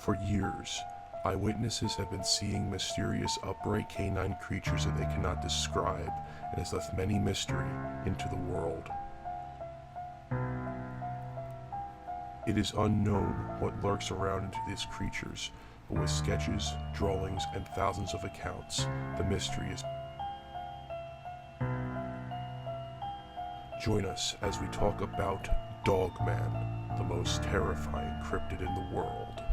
For years, eyewitnesses have been seeing mysterious upright canine creatures that they cannot describe, and has left many mystery into the world. It is unknown what lurks around into these creatures, but with sketches, drawings, and thousands of accounts, the mystery is. Join us as we talk about Dogman, the most terrifying cryptid in the world.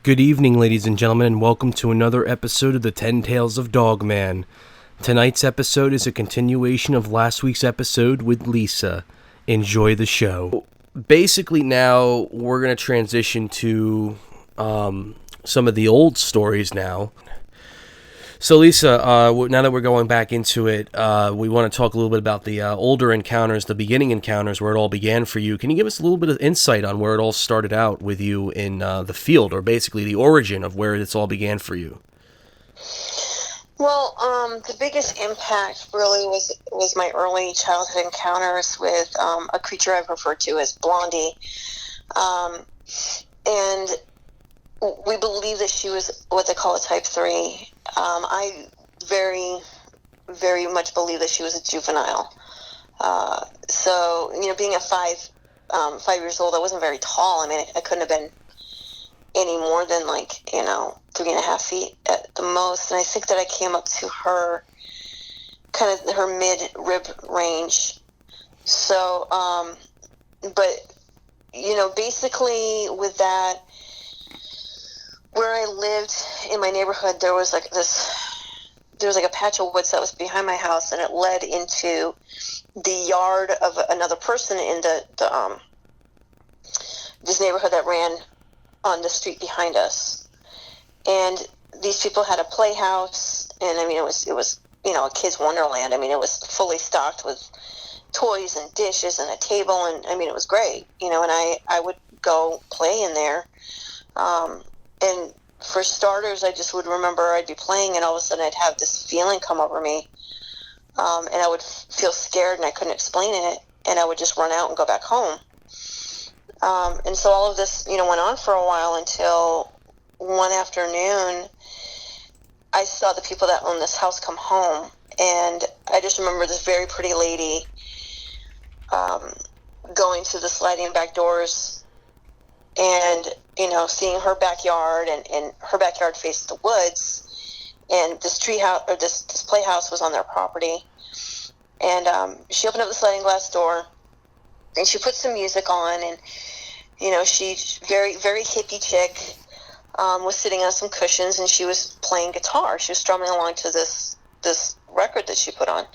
Good evening, ladies and gentlemen, and welcome to another episode of the 10 Tales of Dogman. Tonight's episode is a continuation of last week's episode with Lisa. Enjoy the show. Basically, now we're going to transition to some of the old stories now. So, Lisa, now that we're going back into it, we want to talk a little bit about the older encounters, the beginning encounters, where it all began for you. Can you give us a little bit of insight on where it all started out with you in the field, or basically the origin of where it's all began for you? Well, the biggest impact really was my early childhood encounters with a creature I've referred to as Blondie. And we believe that she was what they call a type 3. I very, very much believe that she was a juvenile. So, being at 5 years old, I wasn't very tall. I mean, I couldn't have been any more than 3.5 feet at the most. And I think that I came up to her, kind of her mid-rib range. So, but, basically with that, where I lived in my neighborhood, there was a patch of woods that was behind my house, and it led into the yard of another person in this neighborhood that ran on the street behind us. And these people had a playhouse, and I mean, it was a kid's wonderland. I mean, it was fully stocked with toys and dishes and a table, and I mean, it was great, and I would go play in there. And for starters, I just would remember I'd be playing, and all of a sudden I'd have this feeling come over me, and I would feel scared, and I couldn't explain it, and I would just run out and go back home. And so all of this, went on for a while until one afternoon, I saw the people that owned this house come home, and I just remember this very pretty lady going through the sliding back doors, and seeing her backyard, and her backyard faced the woods, and this tree house, or this playhouse, was on their property. And she opened up the sliding glass door, and she put some music on, and she's very, very hippie chick, was sitting on some cushions, and she was playing guitar. She was strumming along to this record that she put on.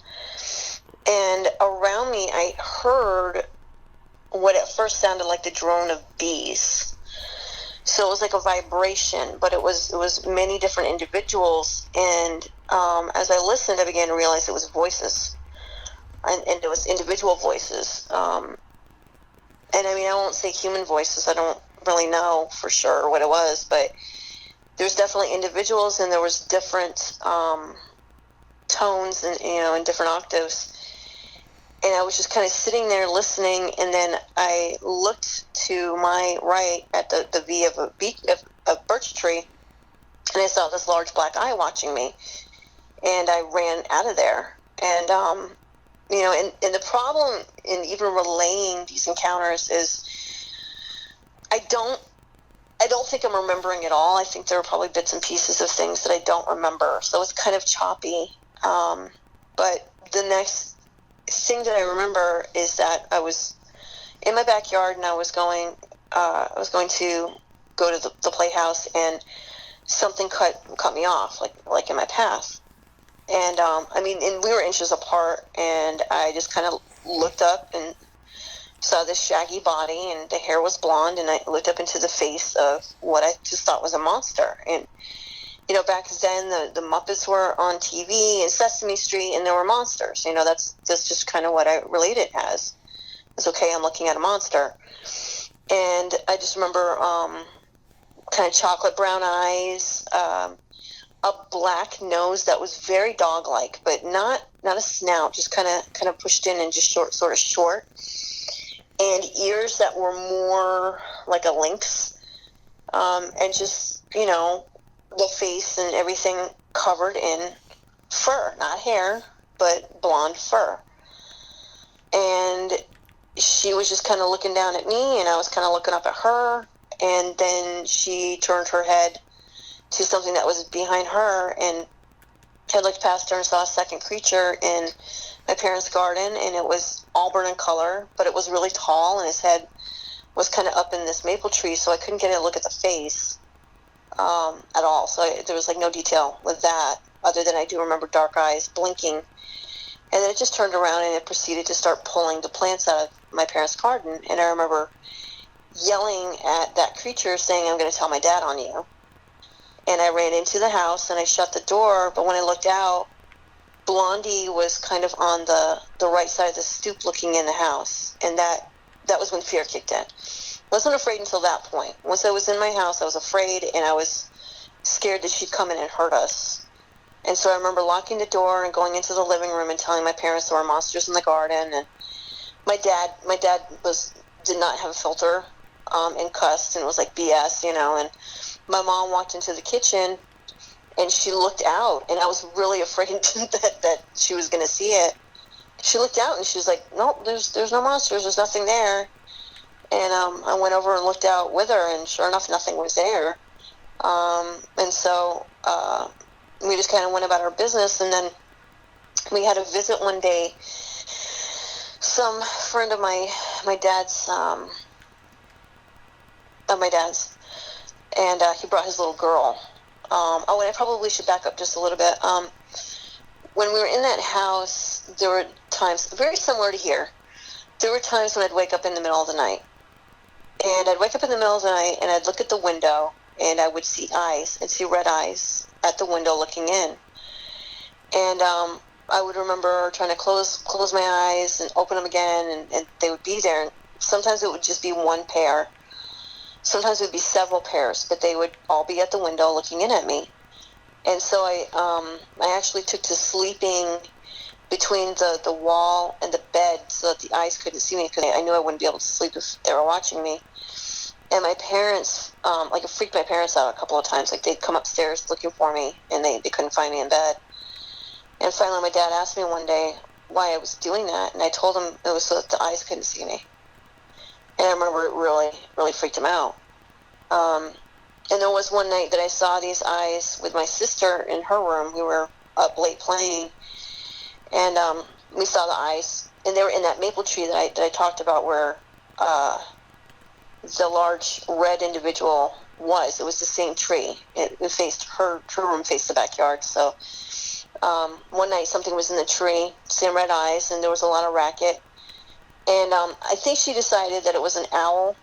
And around me, I heard what at first sounded like the drone of bees. So it was like a vibration, but it was many different individuals. And as I listened, I began to realize it was voices, and it was individual voices. And I mean, I won't say human voices. I don't really know for sure what it was, but there's definitely individuals, and there was different tones, and in different octaves. And I was just kind of sitting there listening, and then I looked to my right at the V of a birch tree, and I saw this large black eye watching me, and I ran out of there. And and the problem in even relaying these encounters is I don't think I'm remembering it all. I think there are probably bits and pieces of things that I don't remember, so it's kind of choppy. But the next thing that I remember is that I was in my backyard, and I was going to go to the playhouse, and something cut me off, like in my path. And and we were inches apart, and I just kind of looked up, and saw this shaggy body, and the hair was blonde, and I looked up into the face of what I just thought was a monster. And back then the Muppets were on TV and Sesame Street, and there were monsters. That's just kind of what I relate it as. It's okay, I'm looking at a monster. And I just remember kind of chocolate brown eyes, a black nose that was very dog-like, but not a snout, just kind of pushed in and just sort of short, and ears that were more like a lynx, and just the face and everything covered in fur, not hair, but blonde fur. And she was just kind of looking down at me, and I was kind of looking up at her, and then she turned her head to something that was behind her, and I looked past her and saw a second creature in my parents' garden, and it was auburn in color, but it was really tall, and his head was kind of up in this maple tree, so I couldn't get a look at the face at all. So there was no detail with that, other than I do remember dark eyes blinking. And then it just turned around and it proceeded to start pulling the plants out of my parents' garden. And I remember yelling at that creature saying, "I'm going to tell my dad on you." And I ran into the house and I shut the door, but when I looked out, Blondie was kind of on the right side of the stoop looking in the house. And that was when fear kicked in. I wasn't afraid until that point. Once I was in my house, I was afraid, and I was scared that she'd come in and hurt us. And so I remember locking the door and going into the living room and telling my parents there were monsters in the garden. And my dad did not have a filter, and cussed, and it was like BS, and my mom walked into the kitchen and she looked out, and I was really afraid that she was going to see it. She looked out and she was like, "Nope, there's no monsters, there's nothing there." And I went over and looked out with her, and sure enough, nothing was there. And so we just kind of went about our business. And then we had a visit one day. Some friend of my dad's, and he brought his little girl. And I probably should back up just a little bit. When we were in that house, there were times, very similar to here, there were times when I'd wake up in the middle of the night. And I'd wake up in the middle of the night, and I'd look at the window, and I would see eyes. I'd see red eyes at the window looking in. And I would remember trying to close my eyes and open them again, and they would be there. And sometimes it would just be one pair. Sometimes it would be several pairs, but they would all be at the window looking in at me. And so I actually took to sleeping between the wall and the bed so that the eyes couldn't see me, because I knew I wouldn't be able to sleep if they were watching me. And my parents, it freaked my parents out a couple of times. They'd come upstairs looking for me, and they couldn't find me in bed. And finally my dad asked me one day why I was doing that, and I told him it was so that the eyes couldn't see me. And I remember it really, really freaked him out. And there was one night that I saw these eyes with my sister in her room. We were up late playing, and we saw the eyes, and they were in that maple tree that I talked about, where the large red individual was. It was the same tree. It faced her room, faced the backyard. So one night something was in the tree, same red eyes, and there was a lot of racket. And I think she decided that it was an owl.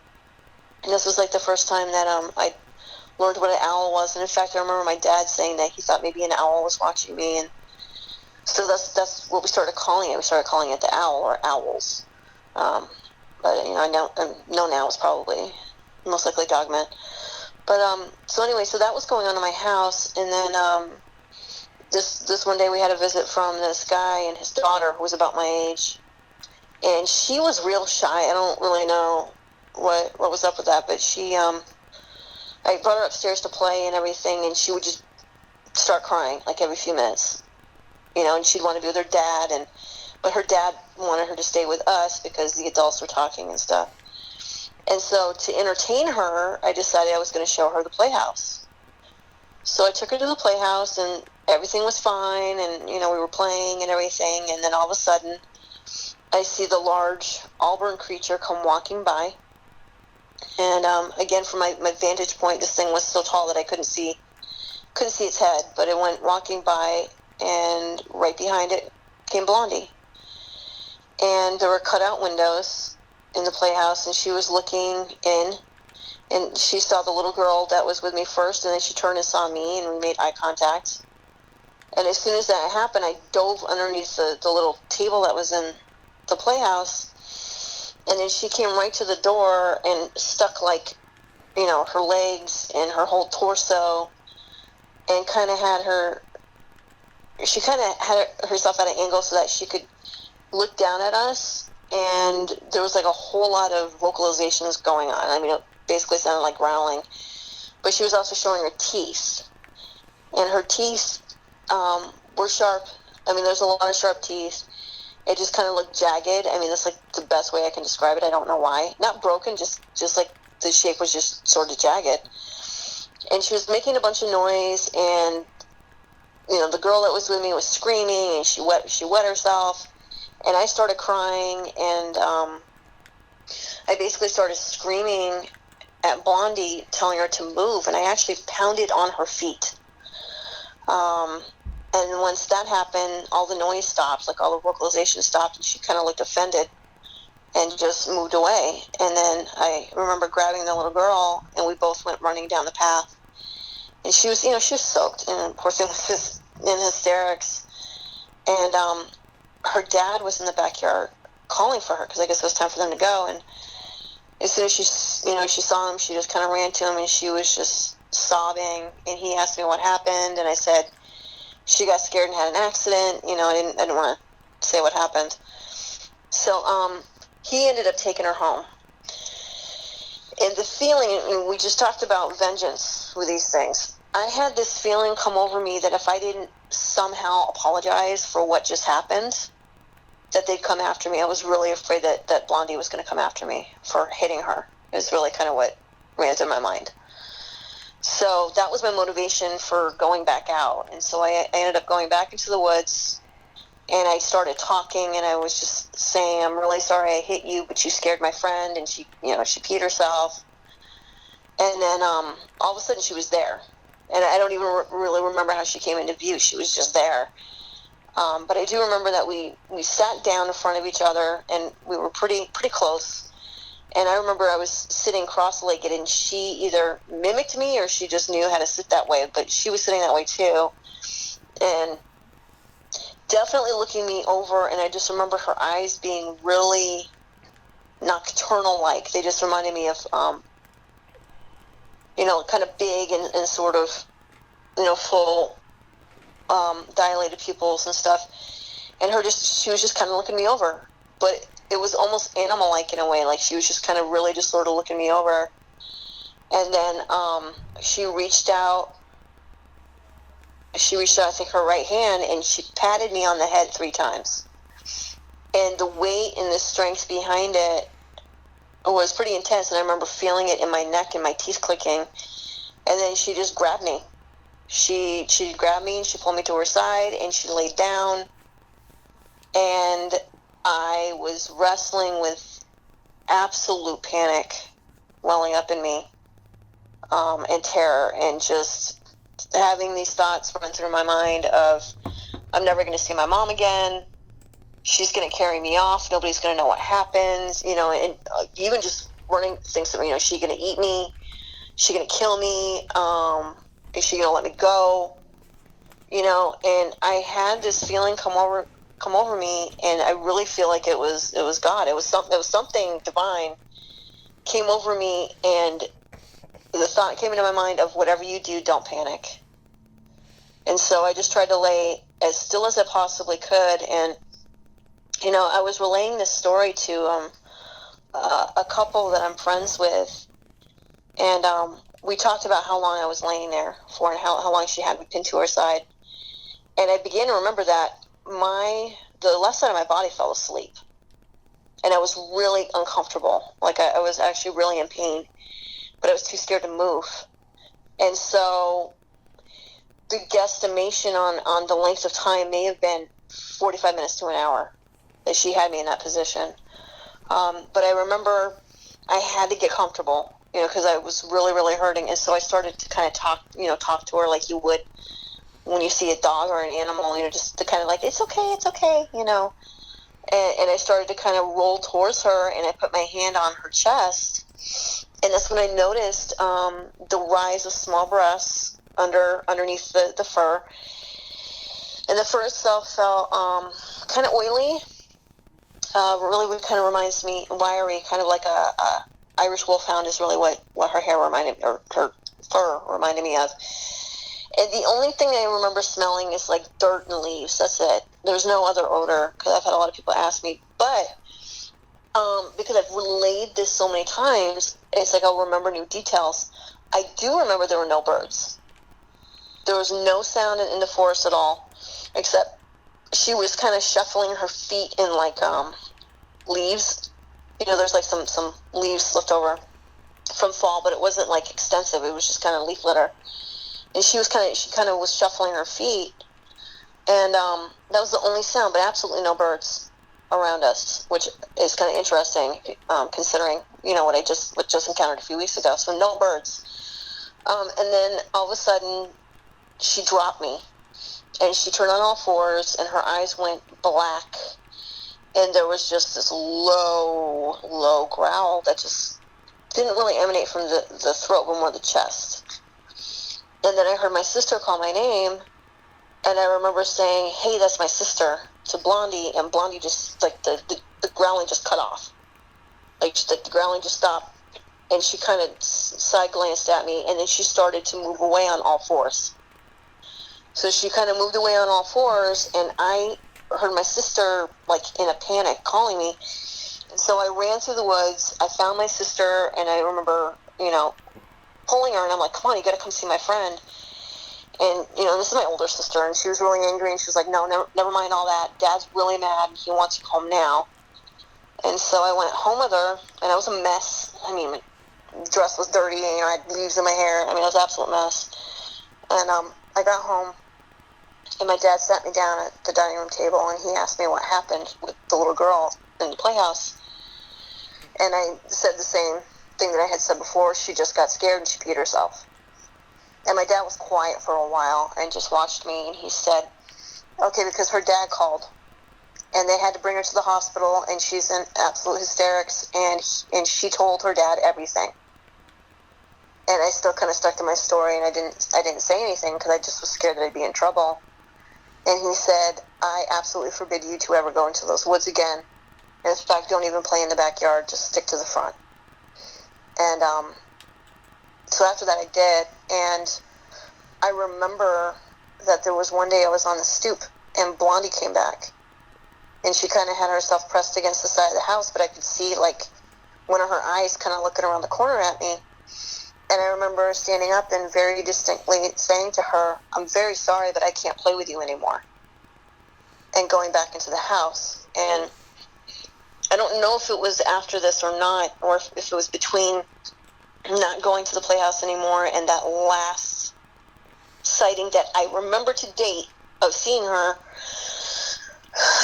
And this was like the first time that I learned what an owl was. And in fact, I remember my dad saying that he thought maybe an owl was watching me. And so that's what we started calling it. We started calling it the owl, or owls. But I know now it's probably most likely Dogman. But so anyway, so that was going on in my house. And then this one day we had a visit from this guy and his daughter, who was about my age. And she was real shy. I don't really know what was up with that, but she, I brought her upstairs to play and everything, and she would just start crying like every few minutes, and she'd want to be with her dad, but her dad wanted her to stay with us because the adults were talking and stuff. And so to entertain her, I decided I was going to show her the playhouse. So I took her to the playhouse, and everything was fine, and we were playing and everything, and then all of a sudden I see the large auburn creature come walking by. And again, from my vantage point, this thing was so tall that I couldn't see its head, but it went walking by, and right behind it came Blondie. And there were cutout windows, in the playhouse, and she was looking in, and she saw the little girl that was with me first, and then she turned and saw me, and we made eye contact. And as soon as that happened, I dove underneath the little table that was in the playhouse, and then she came right to the door and stuck, like, you know, her legs and her whole torso, and kind of had herself at an angle so that she could look down at us, and there was like a whole lot of vocalizations going on. I mean, it basically sounded like growling, but she was also showing her teeth, and her teeth were sharp. I mean, there's a lot of sharp teeth. It just kind of looked jagged. I mean, that's like the best way I can describe it. I don't know why. Not broken, just like the shape was just sort of jagged. And she was making a bunch of noise, and, you know, the girl that was with me was screaming, and she wet herself, and I started crying, and I basically started screaming at Blondie, telling her to move, and I actually pounded on her feet. And once that happened, all the noise stopped, like all the vocalization stopped, and she kind of looked offended and just moved away. And then I remember grabbing the little girl, and we both went running down the path. And she was, you know, she was soaked, and poor thing was just in hysterics. And her dad was in the backyard calling for her, because I guess it was time for them to go. And as soon as she saw him, she just kind of ran to him, and she was just sobbing. And he asked me what happened, and I said she got scared and had an accident. You know, I didn't want to say what happened. So he ended up taking her home. And the feeling, and we just talked about vengeance with these things. I had this feeling come over me that if I didn't somehow apologize for what just happened, that they'd come after me. I was really afraid that Blondie was going to come after me for hitting her. It was really kind of what ran through my mind. So that was my motivation for going back out. And so I ended up going back into the woods, and I started talking, and I was just saying, I'm really sorry I hit you, but you scared my friend, and she peed herself. And then all of a sudden she was there. And I don't even really remember how she came into view. She was just there. But I do remember that we sat down in front of each other, and we were pretty close. And I remember I was sitting cross-legged, and she either mimicked me or she just knew how to sit that way. But she was sitting that way too. And definitely looking me over, and I just remember her eyes being really nocturnal-like. They just reminded me of, kind of big and sort of, full dilated pupils and stuff. And she was just kind of looking me over. But it was almost animal-like in a way. Like, she was just kind of really just sort of looking me over. And then she reached out, I think, her right hand, and she patted me on the head 3 times. And the weight and the strength behind it was pretty intense, and I remember feeling it in my neck and my teeth clicking. And then she just grabbed me. She grabbed me, and she pulled me to her side, and she laid down. And I was wrestling with absolute panic welling up in me, and terror, and just having these thoughts run through my mind of, I'm never going to see my mom again. She's going to carry me off. Nobody's going to know what happens, and even just running things through, is she going to eat me? Is she going to kill me? Is she going to let me go? And I had this feeling come over me, and I really feel like it was God. It was something divine came over me, and the thought came into my mind of, whatever you do, don't panic. And so I just tried to lay as still as I possibly could. And, I was relaying this story to a couple that I'm friends with. And we talked about how long I was laying there for and how long she had me pinned to her side. And I began to remember that the left side of my body fell asleep. And I was really uncomfortable. Like, I was actually really in pain. But I was too scared to move. And so the guesstimation on the length of time may have been 45 minutes to an hour that she had me in that position. But I remember I had to get comfortable, because I was really, really hurting. And so I started to kind of talk to her like you would when you see a dog or an animal, just to kind of like, it's okay, and I started to kind of roll towards her, and I put my hand on her chest, and that's when I noticed the rise of small breasts underneath the fur, and the fur itself felt kind of oily. Really kind of reminds me, wiry, kind of like a Irish wolfhound is really what her hair reminded, or her fur reminded me of. And the only thing I remember smelling is like dirt and leaves. That's it. There's no other odor, because I've had a lot of people ask me. But because I've relayed this so many times, it's like I'll remember new details. I do remember there were no birds. There was no sound in the forest at all, except she was kind of shuffling her feet in like leaves. There's like some leaves left over from fall, but it wasn't like extensive. It was just kind of leaf litter. And she kind of was shuffling her feet, and that was the only sound, but absolutely no birds around us, which is kind of interesting, considering what I just encountered a few weeks ago. So no birds, and then all of a sudden she dropped me, and she turned on all fours, and her eyes went black, and there was just this low growl that just didn't really emanate from the throat, but more the chest. And then I heard my sister call my name, and I remember saying, "Hey, that's my sister," to Blondie, and Blondie just, like, the growling just cut off. Like, the growling just stopped, and she kind of side glanced at me, and then she started to move away on all fours. So she kind of moved away on all fours, and I heard my sister, like, in a panic, calling me. And so I ran through the woods. I found my sister, and I remember, pulling her, and I'm like, "Come on, you gotta come see my friend." And this is my older sister, and she was really angry, and she was like, "No, never mind all that. Dad's really mad, and he wants you home now." And so I went home with her, and I was a mess. I mean, my dress was dirty, and I had leaves in my hair. I mean, it was an absolute mess. And I got home, and my dad sat me down at the dining room table, and he asked me what happened with the little girl in the playhouse. And I said the same thing that I had said before. She just got scared and she peed herself. And my dad was quiet for a while and just watched me, and he said, "Okay," because her dad called, and they had to bring her to the hospital, and she's in absolute hysterics, and she told her dad everything. And I still kind of stuck to my story, and I didn't say anything because I just was scared that I'd be in trouble. And he said, "I absolutely forbid you to ever go into those woods again. And in fact, don't even play in the backyard. Just stick to the front." And so after that I did, and I remember that there was one day I was on the stoop, and Blondie came back, and she kind of had herself pressed against the side of the house, but I could see, like, one of her eyes kind of looking around the corner at me. And I remember standing up and very distinctly saying to her, "I'm very sorry, but I can't play with you anymore," and going back into the house. And I don't know if it was after this or not, or if it was between not going to the playhouse anymore and that last sighting that I remember to date of seeing her.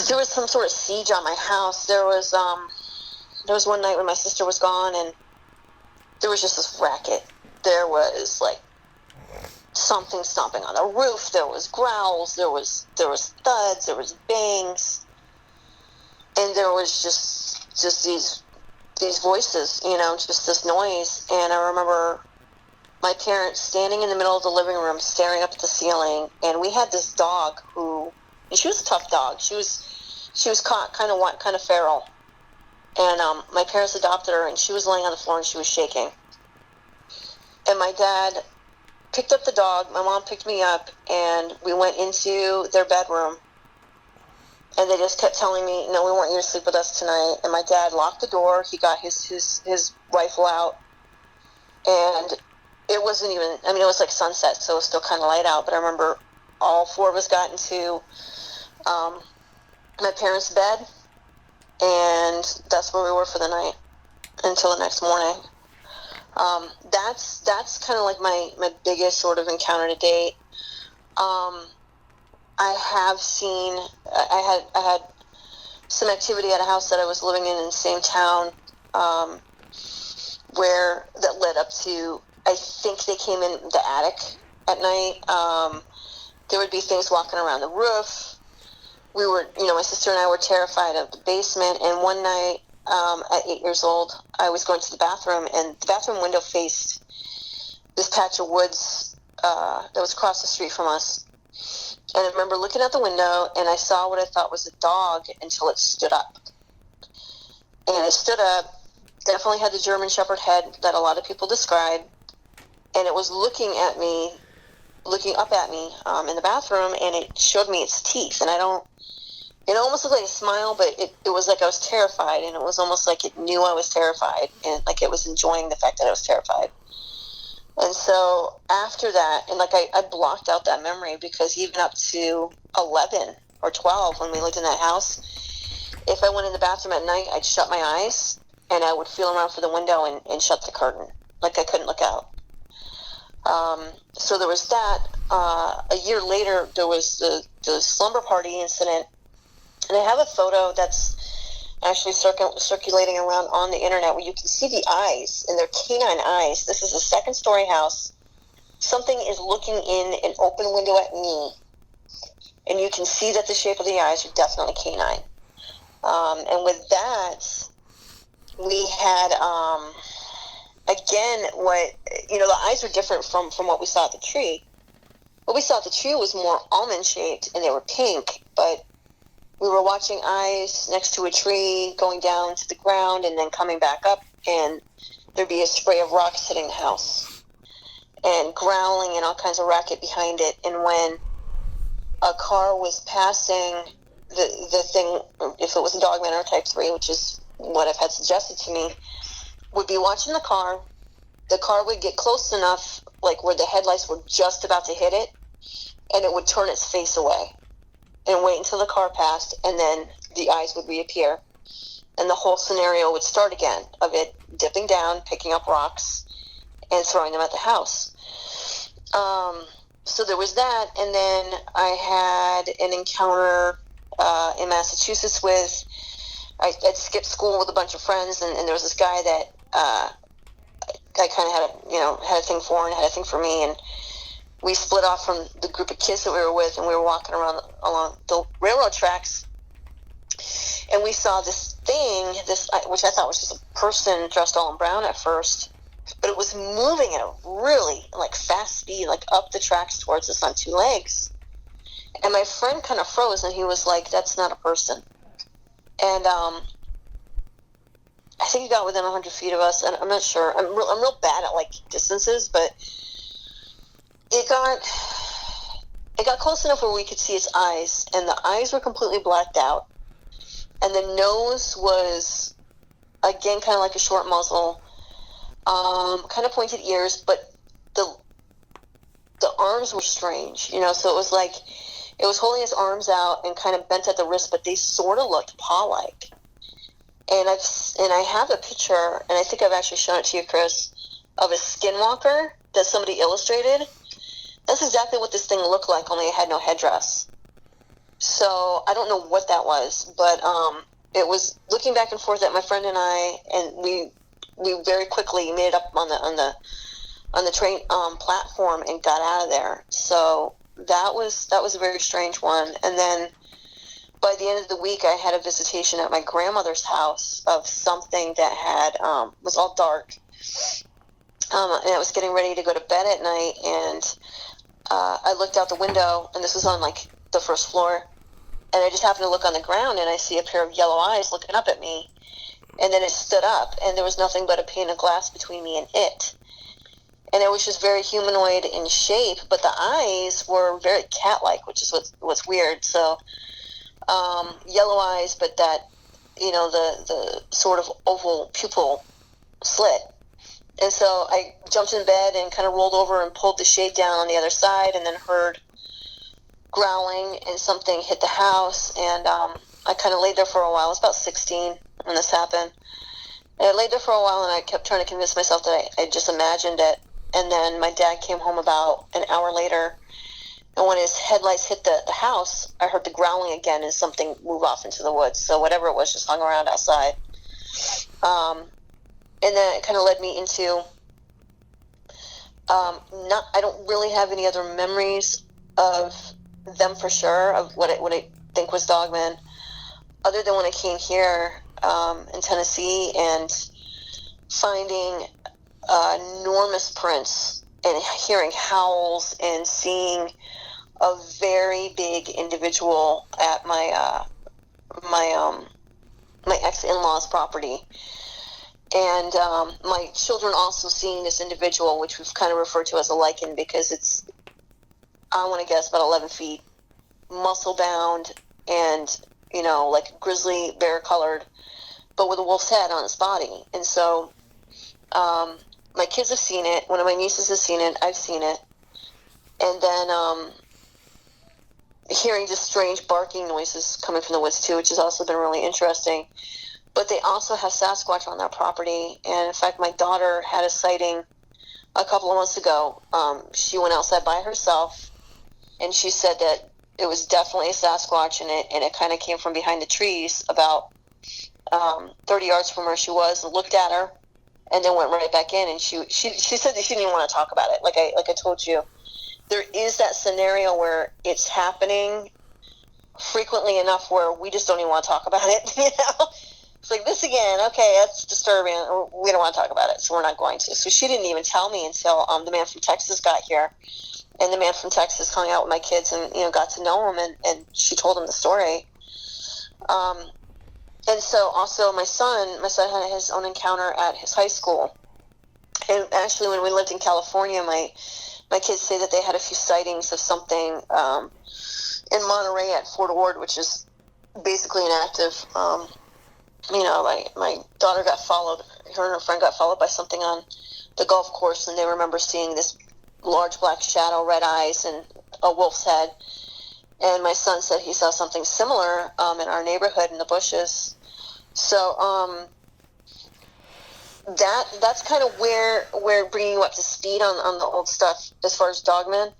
There was some sort of siege on my house. There was one night when my sister was gone, and there was just this racket. There was, like, something stomping on the roof. There was growls. There was thuds. There was bangs. And there was just these voices, just this noise. And I remember my parents standing in the middle of the living room, staring up at the ceiling. And we had this dog and she was a tough dog. She was caught kind of feral. And my parents adopted her, and she was laying on the floor, and she was shaking. And my dad picked up the dog. My mom picked me up, and we went into their bedroom. And they just kept telling me, "No, we want you to sleep with us tonight." And my dad locked the door. He got his rifle out. And it wasn't even, it was like sunset, so it was still kind of light out. But I remember all four of us got into my parents' bed. And that's where we were for the night until the next morning. That's kind of like my biggest sort of encounter to date. I have seen, I had some activity at a house that I was living in the same town, where that led up to, I think they came in the attic at night. There would be things walking around the roof. we were, my sister and I were terrified of the basement. And one night, at 8 years old, I was going to the bathroom, and the bathroom window faced this patch of woods that was across the street from us. And I remember looking out the window, and I saw what I thought was a dog until it stood up. And it stood up, definitely had the German Shepherd head that a lot of people describe, and it was looking up at me in the bathroom, and it showed me its teeth. And it almost looked like a smile, but it was like I was terrified, and it was almost like it knew I was terrified, and like it was enjoying the fact that I was terrified. And so after that, and like I blocked out that memory, because even up to 11 or 12, when we lived in that house, if I went in the bathroom at night, I'd shut my eyes, and I would feel around for the window and shut the curtain. Like I couldn't look out. So there was that. A year later, there was the slumber party incident. And I have a photo that's actually circulating around on the internet where you can see the eyes, and they're canine eyes. This is a second-story house. Something is looking in an open window at me, and you can see that the shape of the eyes are definitely canine. And with that, we had, again, the eyes were different from what we saw at the tree. What we saw at the tree was more almond-shaped, and they were pink, but we were watching eyes next to a tree going down to the ground and then coming back up, and there'd be a spray of rocks hitting the house and growling and all kinds of racket behind it. And when a car was passing, the thing, if it was a Dogman or Type 3, which is what I've had suggested to me, would be watching the car would get close enough, like where the headlights were just about to hit it, and it would turn its face away and wait until the car passed, and then the eyes would reappear. And the whole scenario would start again, of it dipping down, picking up rocks, and throwing them at the house. So there was that, and then I had an encounter in Massachusetts with, I'd skipped school with a bunch of friends, and there was this guy that I kind of had a thing for, and had a thing for me, and we split off from the group of kids that we were with, and we were walking along the railroad tracks, and we saw this thing, which I thought was just a person dressed all in brown at first, but it was moving at a really fast speed, up the tracks towards us on two legs. And my friend kind of froze, and he was like, "That's not a person." And I think he got within 100 feet of us, and I'm not sure. I'm real bad at distances, but it got close enough where we could see his eyes, and the eyes were completely blacked out, and the nose was, again, kind of like a short muzzle, kind of pointed ears, but the arms were strange, so it was like it was holding his arms out and kind of bent at the wrist, but they sort of looked paw-like. And I have a picture, and I think I've actually shown it to you, Chris, of a skinwalker that somebody illustrated. That's exactly what this thing looked like, only it had no headdress. So I don't know what that was, but it was looking back and forth at my friend and I, and we very quickly made it up on the train platform and got out of there. So that was a very strange one. And then by the end of the week, I had a visitation at my grandmother's house of something that had was all dark, and I was getting ready to go to bed at night, and I looked out the window, and this was on the first floor, and I just happened to look on the ground, and I see a pair of yellow eyes looking up at me, and then it stood up, and there was nothing but a pane of glass between me and it, and it was just very humanoid in shape, but the eyes were very cat-like, which is what's weird. So yellow eyes, but that the sort of oval pupil slit. And so I jumped in bed and kind of rolled over and pulled the shade down on the other side, and then heard growling, and something hit the house, and I kind of laid there for a while. I was about 16 when this happened. And I laid there for a while, and I kept trying to convince myself that I just imagined it. And then my dad came home about an hour later, and when his headlights hit the house, I heard the growling again and something move off into the woods. So whatever it was just hung around outside. And then it kind of led me into, I don't really have any other memories of them for sure, of what I think was Dogman, other than when I came here in Tennessee and finding enormous prints and hearing howls and seeing a very big individual at my my ex-in-law's property. And my children also seeing this individual, which we've kind of referred to as a lichen, because it's, I want to guess, about 11 feet, muscle-bound, and, you know, like grizzly bear-colored, but with a wolf's head on its body. And so my kids have seen it. One of my nieces has seen it. I've seen it. And then hearing just strange barking noises coming from the woods, too, which has also been really interesting. But they also have Sasquatch on their property. And, in fact, my daughter had a sighting a couple of months ago. She went outside by herself, and she said that it was definitely a Sasquatch, and it kind of came from behind the trees about 30 yards from where she was, and looked at her, and then went right back in. And she said that she didn't even want to talk about it. Like I told you, there is that scenario where it's happening frequently enough where we just don't even want to talk about it, you know? It's like, this again, okay, that's disturbing. We don't want to talk about it, so we're not going to. So she didn't even tell me until the man from Texas got here. And the man from Texas hung out with my kids and, you know, got to know him, and she told him the story. And so also my son had his own encounter at his high school. And actually, when we lived in California, my kids say that they had a few sightings of something in Monterey at Fort Ord, which is basically inactive. You know, my daughter got followed, her and her friend got followed by something on the golf course, and they remember seeing this large black shadow, red eyes, and a wolf's head. And my son said he saw something similar in our neighborhood in the bushes. So that's kind of where we're bringing you up to speed on the old stuff as far as Dogman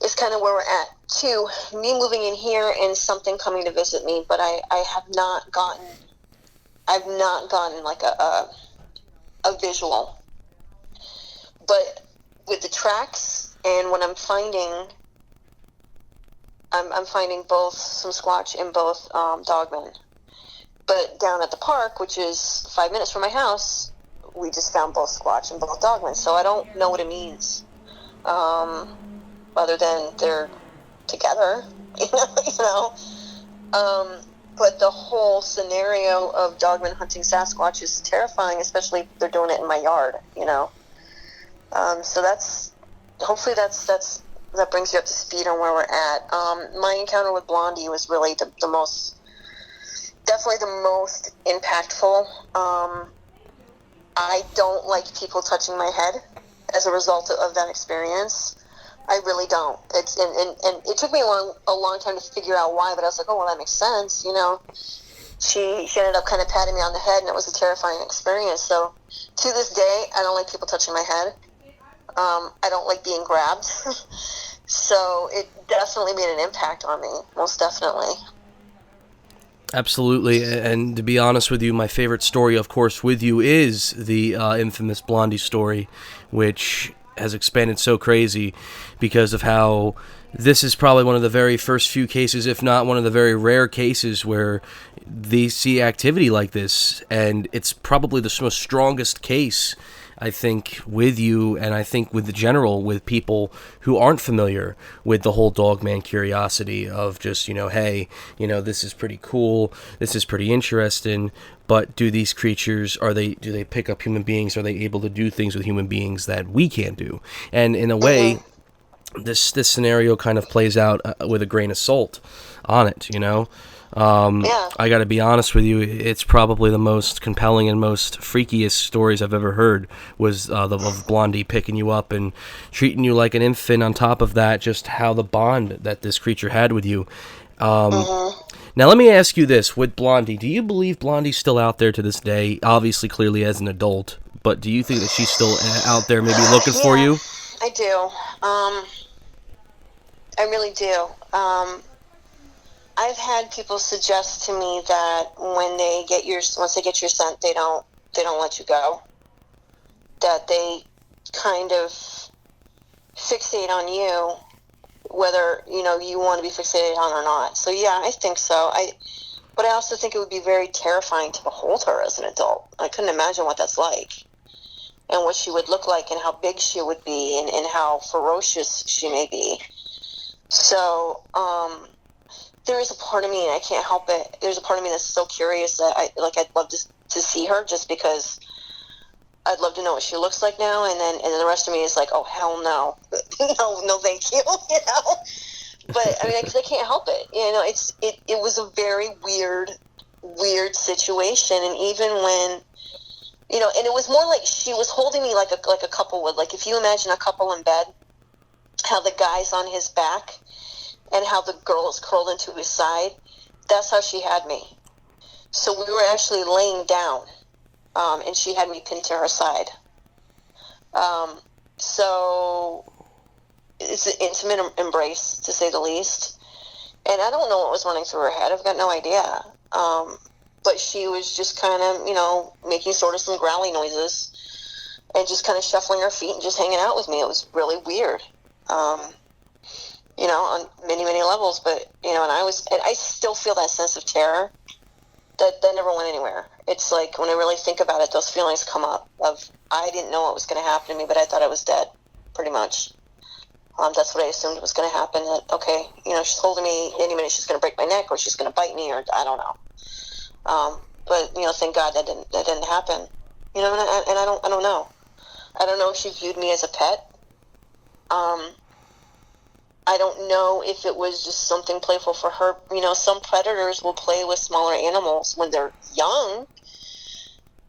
is kind of where we're at. Too, me moving in here and something coming to visit me, but I have not gotten like a visual. But with the tracks and what I'm finding, I'm finding both some Squatch and both Dogman. But down at the park, which is 5 minutes from my house, we just found both Squatch and both Dogman. So I don't know what it means, other than they're together, you know. But the whole scenario of Dogman hunting Sasquatch is terrifying, especially if they're doing it in my yard, you know. So hopefully that brings you up to speed on where we're at. My encounter with Blondie was really definitely the most impactful. I don't like people touching my head as a result of that experience. I really don't. And it took me a long time to figure out why, but I was like, oh, well, that makes sense, you know. She ended up kind of patting me on the head, and it was a terrifying experience. So to this day, I don't like people touching my head. I don't like being grabbed. So it definitely made an impact on me, most definitely. Absolutely, and to be honest with you, my favorite story, of course, with you is the infamous Blondie story, which has expanded so crazy because of how this is probably one of the very first few cases, if not one of the very rare cases, where they see activity like this, and it's probably the most strongest case, I think, with you, and I think with the general, with people who aren't familiar with the whole Dogman curiosity of just, you know, hey, you know, this is pretty cool, this is pretty interesting, but do these creatures, do they pick up human beings? Are they able to do things with human beings that we can't do? And in a way, this scenario kind of plays out with a grain of salt on it, you know? I gotta be honest with you, it's probably the most compelling and most freakiest stories I've ever heard was of Blondie picking you up and treating you like an infant. On top of that, just how the bond that this creature had with you. Now let me ask you this, with Blondie, do you believe Blondie's still out there to this day, obviously clearly as an adult, but do you think that she's still out there maybe looking for you? I do. I really do. I've had people suggest to me that once they get your scent, they don't let you go. That they kind of fixate on you whether, you want to be fixated on or not. So yeah, I think so. But I also think it would be very terrifying to behold her as an adult. I couldn't imagine what that's like, and what she would look like, and how big she would be, and how ferocious she may be. So, there is a part of me, and I can't help it. There's a part of me that's so curious that I'd love to see her, just because I'd love to know what she looks like now. And then the rest of me is like, oh, hell no. no, thank you, But I mean, because I can't help it. It was a very weird situation. And even when, and it was more like she was holding me like a couple would. Like, if you imagine a couple in bed, how the guy's on his back and how the girl is curled into his side, that's how she had me. So we were actually laying down, and she had me pinned to her side. So it's an intimate embrace, to say the least. And I don't know what was running through her head. I've got no idea. But she was just kind of, making sort of some growly noises and just kind of shuffling her feet and just hanging out with me. It was really weird, on many, many levels. But, and I still feel that sense of terror that never went anywhere. It's like, when I really think about it, those feelings come up of, I didn't know what was going to happen to me, but I thought I was dead, pretty much. That's what I assumed was going to happen. That, okay, she's holding me. Any minute she's going to break my neck, or she's going to bite me, or I don't know. But thank God that didn't happen. And I don't know. I don't know if she viewed me as a pet. I don't know if it was just something playful for her. Some predators will play with smaller animals when they're young,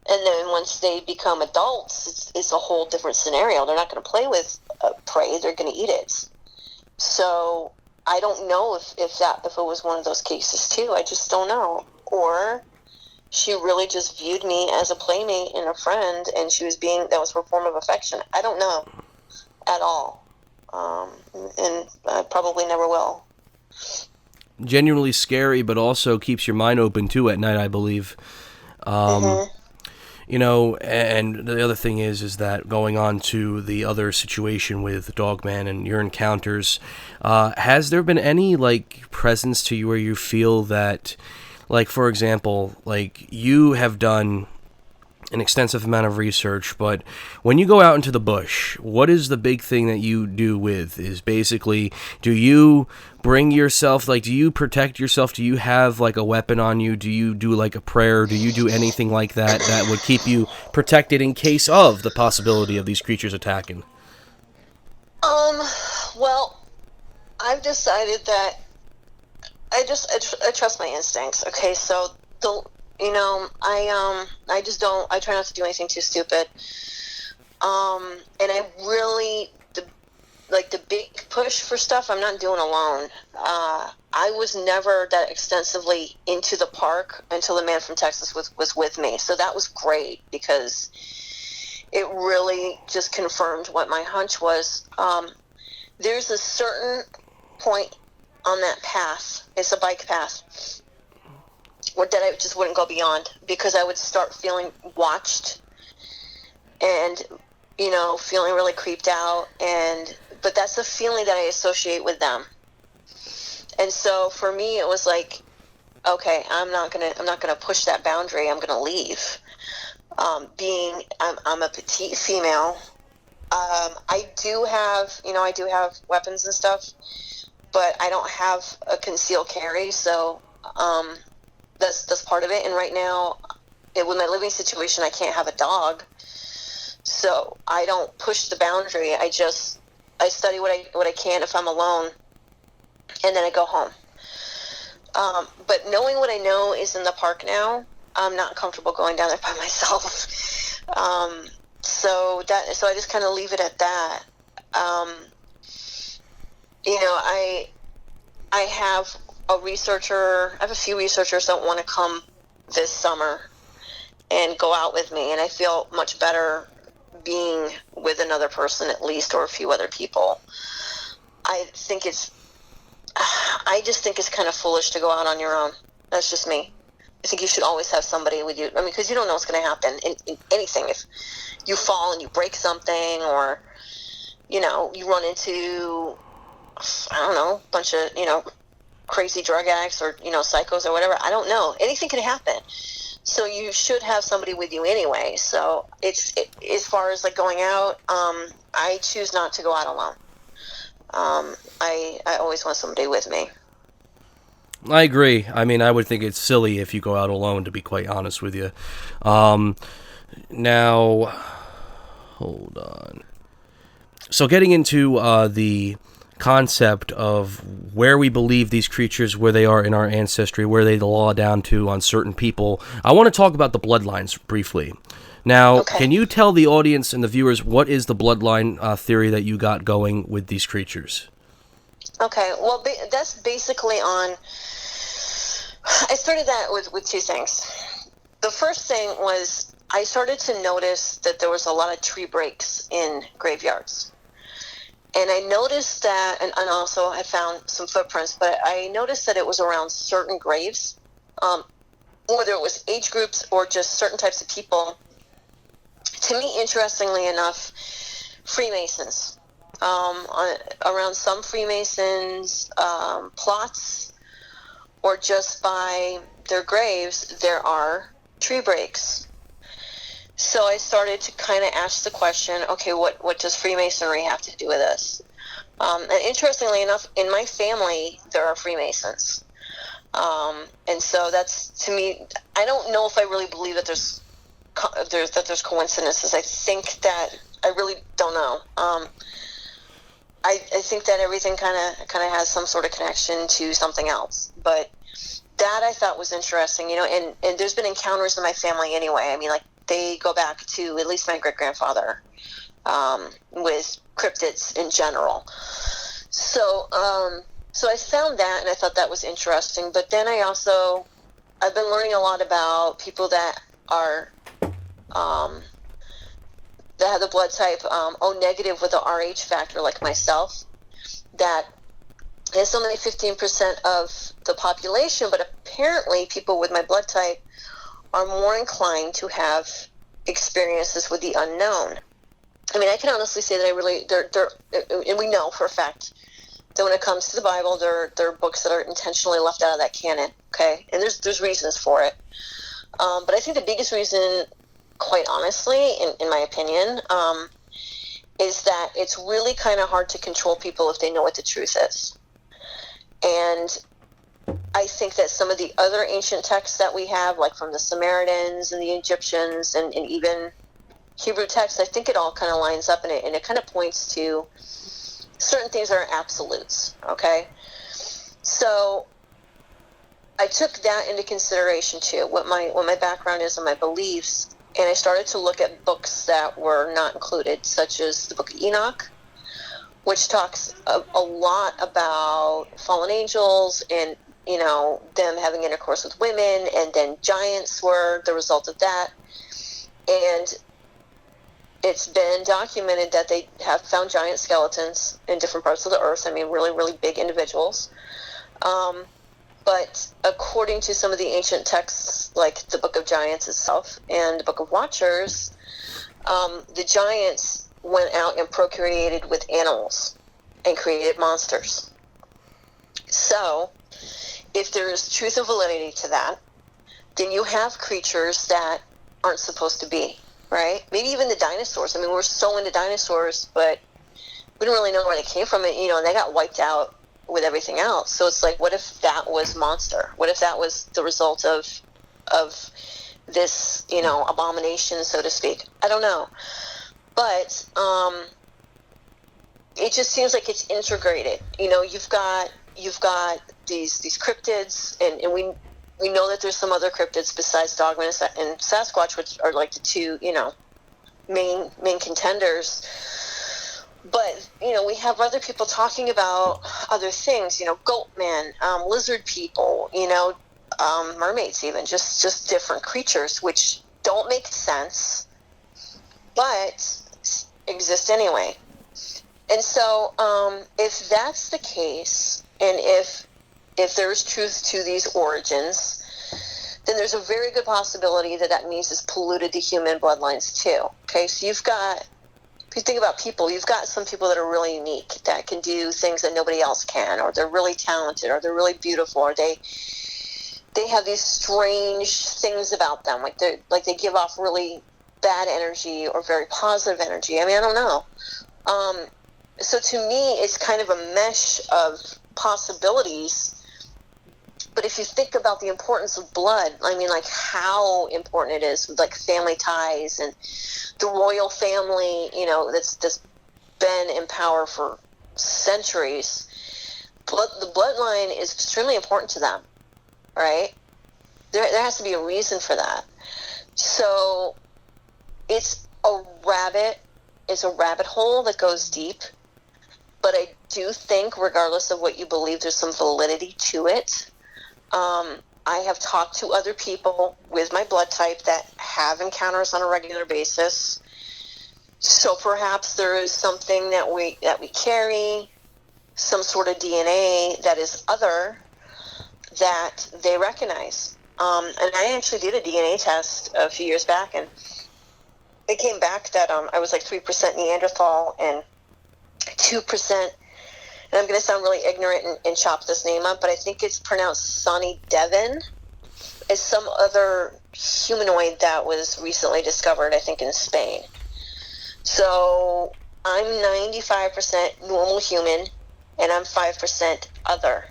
and then once they become adults, it's a whole different scenario. They're not going to play with prey; they're going to eat it. So I don't know if it was one of those cases too. I just don't know. Or she really just viewed me as a playmate and a friend, and that was her form of affection. I don't know at all. And I probably never will. Genuinely scary, but also keeps your mind open too at night, I believe. And the other thing is that going on to the other situation with Dogman and your encounters, has there been any presence to you where you feel that, for example, you have done an extensive amount of research, but when you go out into the bush, what is the big thing that you do is basically, do you bring yourself, do you protect yourself? Do you have a weapon on you? Do you do a prayer? Do you do anything like that would keep you protected in case of the possibility of these creatures attacking? Well, I've decided that I trust my instincts. Okay, so I just don't. I try not to do anything too stupid. And I really the big push for stuff I'm not doing alone. I was never that extensively into the park until the man from Texas was with me. So that was great, because it really just confirmed what my hunch was. There's a certain point on that path. It's a bike path, that I just wouldn't go beyond, because I would start feeling watched and, feeling really creeped out. But that's the feeling that I associate with them. And so for me, it was like, okay, I'm not gonna push that boundary. I'm gonna leave. I'm a petite female. I do have weapons and stuff, but I don't have a concealed carry. So, that's part of it. And right now, with my living situation, I can't have a dog, so I don't push the boundary. I study what I can if I'm alone, and then I go home. But knowing what I know is in the park now, I'm not comfortable going down there by myself. So I just kind of leave it at that. I have I have a few researchers that want to come this summer and go out with me, and I feel much better being with another person at least, or a few other people. I just think it's kind of foolish to go out on your own. That's just me. I think you should always have somebody with you. I mean, because you don't know what's going to happen in anything. If you fall and you break something, or you run into I don't know, a bunch of, crazy drug addicts or, psychos or whatever. I don't know. Anything could happen. So you should have somebody with you anyway. So as far as like going out, I choose not to go out alone. I always want somebody with me. I agree. I mean, I would think it's silly if you go out alone, to be quite honest with you. Now, hold on. So getting into the concept of where we believe these creatures, where they are in our ancestry, where they law down to on certain people, I want to talk about the bloodlines briefly. Now, Can you tell the audience and the viewers what is the bloodline theory that you got going with these creatures? Okay, well, that's basically on... I started that with two things. The first thing was I started to notice that there was a lot of tree breaks in graveyards. And I noticed that, and also I found some footprints, but I noticed that it was around certain graves, whether it was age groups or just certain types of people. To me, interestingly enough, Freemasons. Around some Freemasons' plots, or just by their graves, there are tree breaks. So I started to kind of ask the question, okay, what does Freemasonry have to do with this? And interestingly enough, in my family, there are Freemasons. And so that's, to me, I don't know if I really believe that there's coincidences. I think that, I really don't know. I think that everything kind of has some sort of connection to something else. But that I thought was interesting, and there's been encounters in my family anyway. I mean, like, they go back to at least my great-grandfather with cryptids in general. So I found that, and I thought that was interesting. But then I've been learning a lot about people that are that have the blood type O negative with the Rh factor, like myself, that is only 15% of the population, but apparently people with my blood type are more inclined to have experiences with the unknown. I mean, I can honestly say that and we know for a fact that when it comes to the Bible, there are books that are intentionally left out of that canon, okay? And there's reasons for it. But I think the biggest reason, quite honestly, in my opinion, is that it's really kind of hard to control people if they know what the truth is. And I think that some of the other ancient texts that we have, like from the Samaritans and the Egyptians and even Hebrew texts, I think it all kind of lines up in it, and it kind of points to certain things that are absolutes, okay? So I took that into consideration too, what my background is and my beliefs, and I started to look at books that were not included, such as the book of Enoch, which talks a lot about fallen angels and, them having intercourse with women, and then giants were the result of that. And it's been documented that they have found giant skeletons in different parts of the earth. I mean, really, really big individuals. But according to some of the ancient texts, like the Book of Giants itself and the Book of Watchers, the giants went out and procreated with animals and created monsters. So, if there is truth and validity to that, then you have creatures that aren't supposed to be, right? Maybe even the dinosaurs. I mean, we're so into dinosaurs, but we don't really know where they came from. And, and they got wiped out with everything else. So it's like, what if that was monster? What if that was the result of this, abomination, so to speak? I don't know. But it just seems like it's integrated. You've got these cryptids, and we know that there's some other cryptids besides Dogman and Sasquatch, which are like the two, main contenders. But, we have other people talking about other things, Goatman, lizard people, mermaids even, just different creatures, which don't make sense, but exist anyway. And so, if that's the case, and if there's truth to these origins, then there's a very good possibility that means it's polluted the human bloodlines too. Okay, so you've got if you think about people, you've got some people that are really unique, that can do things that nobody else can, or they're really talented, or they're really beautiful, or they have these strange things about them, like they give off really bad energy or very positive energy. I mean, I don't know. So to me, it's kind of a mesh of possibilities. But if you think about the importance of blood, I mean, like how important it is, like family ties and the royal family, you know, that's been in power for centuries. The bloodline is extremely important to them, right? There has to be a reason for that. So it's a rabbit hole that goes deep. But I do think, regardless of what you believe, there's some validity to it. I have talked to other people with my blood type that have encounters on a regular basis. So perhaps there is something that we carry, some sort of DNA that is other, that they recognize. And I actually did a DNA test a few years back, and it came back that I was like 3% Neanderthal and 2%, and I'm going to sound really ignorant and chop this name up, but I think it's pronounced Sonny Devon, is some other humanoid that was recently discovered, I think, in Spain. So I'm 95% normal human, and I'm 5% other.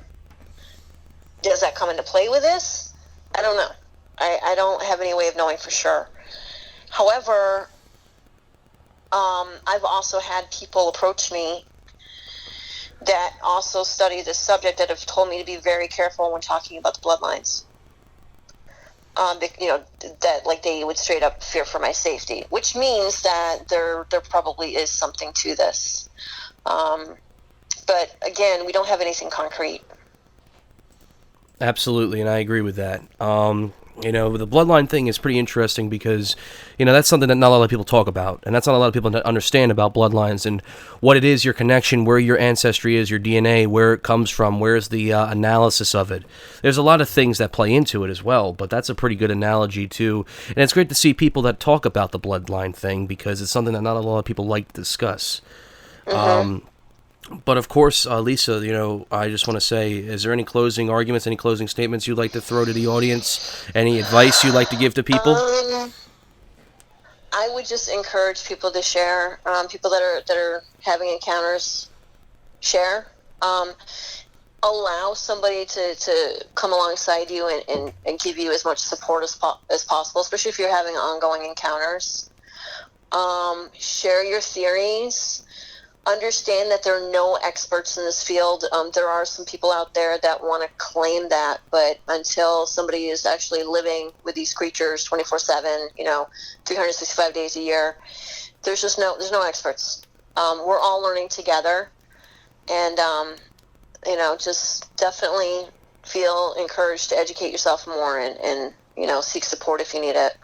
Does that come into play with this? I don't know. I don't have any way of knowing for sure. However, I've also had people approach me that also study this subject that have told me to be very careful when talking about the bloodlines. You know, that like they would straight up fear for my safety, which means that there probably is something to this. But again, we don't have anything concrete. Absolutely, and I agree with that. You know, the bloodline thing is pretty interesting because, you know, that's something that not a lot of people talk about, and that's not a lot of people that understand about bloodlines and what it is, your connection, where your ancestry is, your DNA, where it comes from, where's the analysis of it. There's a lot of things that play into it as well, but that's a pretty good analogy too. And it's great to see people that talk about the bloodline thing because it's something that not a lot of people like to discuss. Mm-hmm. But of course, Lisa, you know, I just want to say, is there any closing arguments, any closing statements you'd like to throw to the audience? Any advice you'd like to give to people? I would just encourage people to share. People that are having encounters, share. Allow somebody to come alongside you and give you as much support as possible, especially if you're having ongoing encounters. Share your theories. Understand that there are no experts in this field. There are some people out there that want to claim that, but until somebody is actually living with these creatures 24/7, you know, 365 days a year, there's no experts. We're all learning together, and you know, just definitely feel encouraged to educate yourself more and you know, seek support if you need it.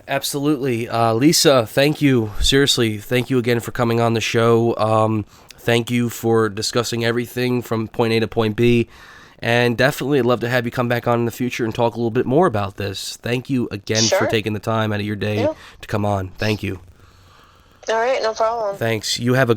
Absolutely. Lisa, thank you. Seriously, thank you again for coming on the show. Thank you for discussing everything from point A to point B. And definitely I'd love to have you come back on in the future and talk a little bit more about this. Thank you again for taking the time out of your day to come on. Thank you. All right, no problem. Thanks. You have a